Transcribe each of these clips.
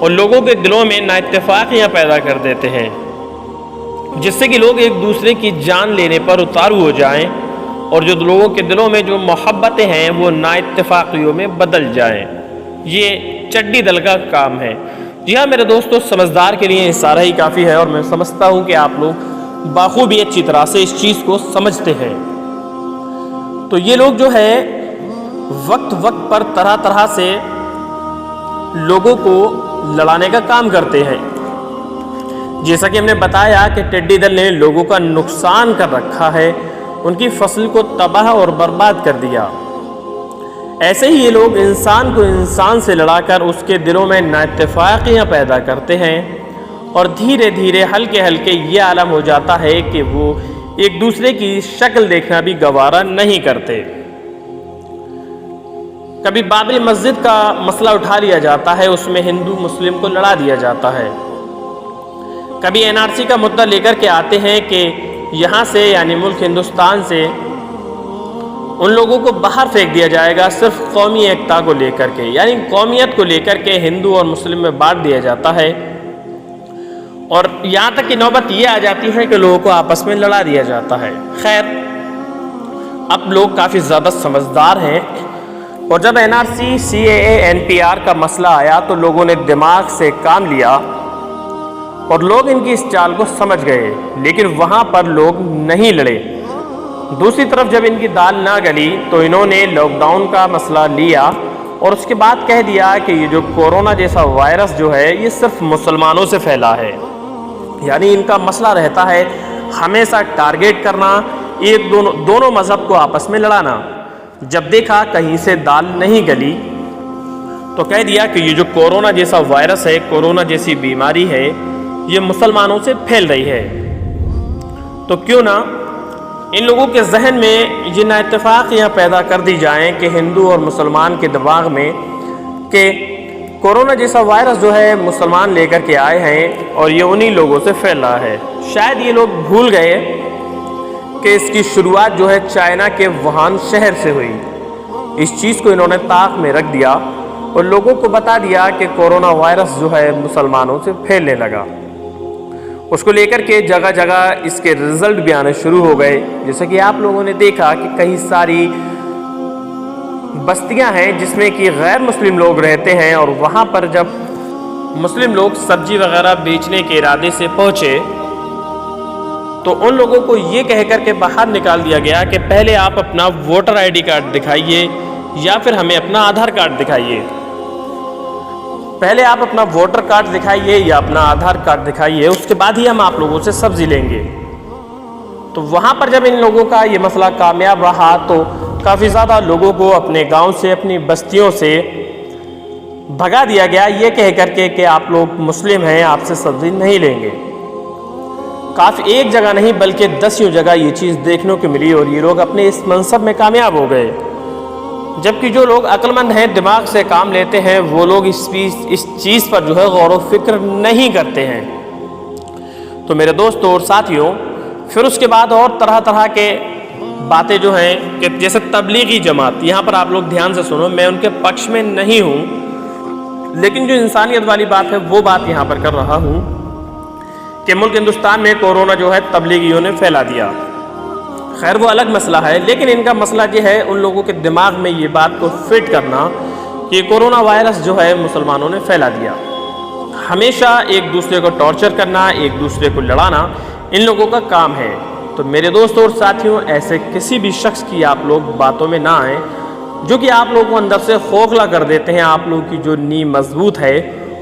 اور لوگوں کے دلوں میں نااتفاقیاں پیدا کر دیتے ہیں، جس سے کہ لوگ ایک دوسرے کی جان لینے پر اتارو ہو جائیں اور جو لوگوں کے دلوں میں جو محبتیں ہیں وہ نااتفاقیوں میں بدل جائیں۔ یہ چڈی دل کا کام ہے۔ جی ہاں میرے دوستو، سمجھدار کے لیے اس سارا ہی کافی ہے، اور میں سمجھتا ہوں کہ آپ لوگ بخوبی اچھی طرح سے اس چیز کو سمجھتے ہیں۔ تو یہ لوگ جو ہے وقت پر طرح طرح سے لوگوں کو لڑانے کا کام کرتے ہیں۔ جیسا کہ ہم نے بتایا کہ ٹڈی دل نے لوگوں کا نقصان کر رکھا ہے، ان کی فصل کو تباہ اور برباد کر دیا۔ ایسے ہی یہ لوگ انسان کو انسان سے لڑا کر اس کے دلوں میں نااتفاقیاں پیدا کرتے ہیں، اور دھیرے دھیرے ہلکے یہ عالم ہو جاتا ہے کہ وہ ایک دوسرے کی شکل دیکھنا بھی گوارا نہیں کرتے۔ کبھی بابری مسجد کا مسئلہ اٹھا لیا جاتا ہے، اس میں ہندو مسلم کو لڑا دیا جاتا ہے۔ کبھی NRC کا مدعا لے کر کے آتے ہیں کہ یہاں سے یعنی ملک ہندوستان سے ان لوگوں کو باہر پھینک دیا جائے گا، صرف قومی ایکتا کو لے کر کے، یعنی قومیت کو لے کر کے ہندو اور مسلم میں بانٹ دیا جاتا ہے، اور یہاں تک کہ نوبت یہ آ جاتی ہے کہ لوگوں کو آپس میں لڑا دیا جاتا ہے۔ خیر، اب لوگ کافی زیادہ سمجھدار ہیں، اور جب NRC CAA NPR کا مسئلہ آیا تو لوگوں نے دماغ سے کام لیا اور لوگ ان کی اس چال کو سمجھ گئے، لیکن وہاں پر لوگ نہیں لڑے۔ دوسری طرف جب ان کی دال نہ گلی تو انہوں نے لاک ڈاؤن کا مسئلہ لیا اور اس کے بعد کہہ دیا کہ یہ جو کورونا جیسا وائرس جو ہے یہ صرف مسلمانوں سے پھیلا ہے، یعنی ان کا مسئلہ رہتا ہے ہمیشہ ٹارگیٹ کرنا، دونوں مذہب کو آپس میں لڑانا۔ جب دیکھا کہیں سے دال نہیں گلی تو کہہ دیا کہ یہ جو کورونا جیسا وائرس ہے، کورونا جیسی بیماری ہے، یہ مسلمانوں سے پھیل رہی ہے۔ تو کیوں نہ ان لوگوں کے ذہن میں یہ نااتفاقیاں پیدا کر دی جائیں کہ ہندو اور مسلمان کے دماغ میں کہ کورونا جیسا وائرس جو ہے مسلمان لے کر کے آئے ہیں اور یہ انہی لوگوں سے پھیل رہا ہے۔ شاید یہ لوگ بھول گئے کہ اس کی شروعات جو ہے چائنا کے ووہان شہر سے ہوئی۔ اس چیز کو انہوں نے طاق میں رکھ دیا اور لوگوں کو بتا دیا کہ کورونا وائرس جو ہے مسلمانوں سے پھیلنے لگا۔ اس کو لے کر کے جگہ جگہ اس کے رزلٹ بھی آنے شروع ہو گئے، جیسا کہ آپ لوگوں نے دیکھا کہ کئی ساری بستیاں ہیں جس میں کہ غیر مسلم لوگ رہتے ہیں، اور وہاں پر جب مسلم لوگ سبزی وغیرہ بیچنے کے ارادے سے پہنچے تو ان لوگوں کو یہ کہہ کر کے باہر نکال دیا گیا کہ پہلے آپ اپنا ووٹر ID کارڈ دکھائیے یا پھر ہمیں اپنا آدھار کارڈ دکھائیے، پہلے آپ اپنا ووٹر کارڈ دکھائیے یا اپنا آدھار کارڈ دکھائیے، اس کے بعد ہی ہم آپ لوگوں سے سبزی لیں گے۔ تو وہاں پر جب ان لوگوں کا یہ مسئلہ کامیاب رہا تو کافی زیادہ لوگوں کو اپنے گاؤں سے، اپنی بستیوں سے بھگا دیا گیا یہ کہہ کر کے کہ آپ لوگ مسلم ہیں، آپ سے سبزی نہیں لیں گے۔ کافی ایک جگہ نہیں بلکہ 10 جگہ یہ چیز دیکھنے کو ملی، اور یہ لوگ اپنے اس منصب میں کامیاب ہو گئے۔ جبکہ جو لوگ عقل مند ہیں، دماغ سے کام لیتے ہیں، وہ لوگ اس چیز پر جو ہے غور و فکر نہیں کرتے ہیں۔ تو میرے دوستوں اور ساتھیوں، پھر اس کے بعد اور طرح طرح کے باتیں جو ہیں کہ جیسے تبلیغی جماعت، یہاں پر آپ لوگ دھیان سے سنو، میں ان کے پکش میں نہیں ہوں، لیکن جو انسانیت والی بات ہے وہ بات یہاں پر کر رہا ہوں کہ ملک ہندوستان میں کورونا جو ہے تبلیغیوں نے پھیلا دیا۔ خیر وہ الگ مسئلہ ہے، لیکن ان کا مسئلہ یہ ہے ان لوگوں کے دماغ میں یہ بات کو فٹ کرنا کہ کورونا وائرس جو ہے مسلمانوں نے پھیلا دیا۔ ہمیشہ ایک دوسرے کو ٹارچر کرنا، ایک دوسرے کو لڑانا ان لوگوں کا کام ہے۔ تو میرے دوستوں اور ساتھیوں، ایسے کسی بھی شخص کی آپ لوگ باتوں میں نہ آئیں جو کہ آپ لوگوں کو اندر سے خوکھلا کر دیتے ہیں۔ آپ لوگوں کی جو نیند مضبوط ہے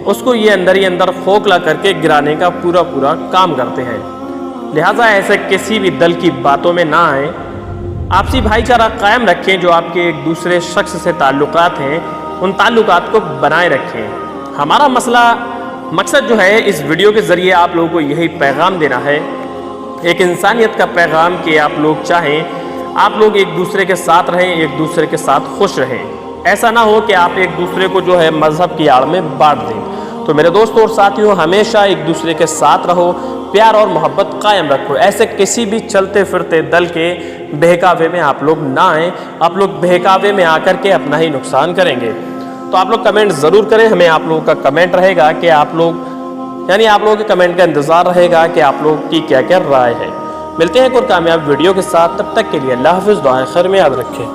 اس کو یہ اندر ہی اندر خوکھلا کر کے گرانے کا پورا کام کرتے ہیں۔ لہٰذا ایسے کسی بھی دل کی باتوں میں نہ آئیں، آپسی بھائی چارہ قائم رکھیں، جو آپ کے ایک دوسرے شخص سے تعلقات ہیں ان تعلقات کو بنائے رکھیں۔ ہمارا مقصد جو ہے اس ویڈیو کے ذریعے آپ لوگوں کو یہی پیغام دینا ہے، ایک انسانیت کا پیغام کہ آپ لوگ چاہیں آپ لوگ ایک دوسرے کے ساتھ رہیں، ایک دوسرے کے ساتھ خوش رہیں۔ ایسا نہ ہو کہ آپ ایک دوسرے کو جو ہے مذہب کی آڑ میں بانٹ دیں۔ تو میرے دوستوں اور ساتھیوں، ہمیشہ ایک دوسرے کے ساتھ رہو، پیار اور محبت قائم رکھو۔ ایسے کسی بھی چلتے پھرتے دل کے بہکاوے میں آپ لوگ نہ آئیں، آپ لوگ بہکاوے میں آ کر کے اپنا ہی نقصان کریں گے۔ تو آپ لوگ کمنٹ ضرور کریں. ہمیں آپ لوگوں کا کمنٹ رہے گا کہ آپ لوگوں کے کمنٹ کا انتظار رہے گا کہ آپ لوگ کی کیا کیا رائے ہے. ملتے ہیں ایک اور کامیاب ویڈیو کے ساتھ. تب تک کے لیے اللہ حافظ. دعائیں خیر میں یاد رکھیں.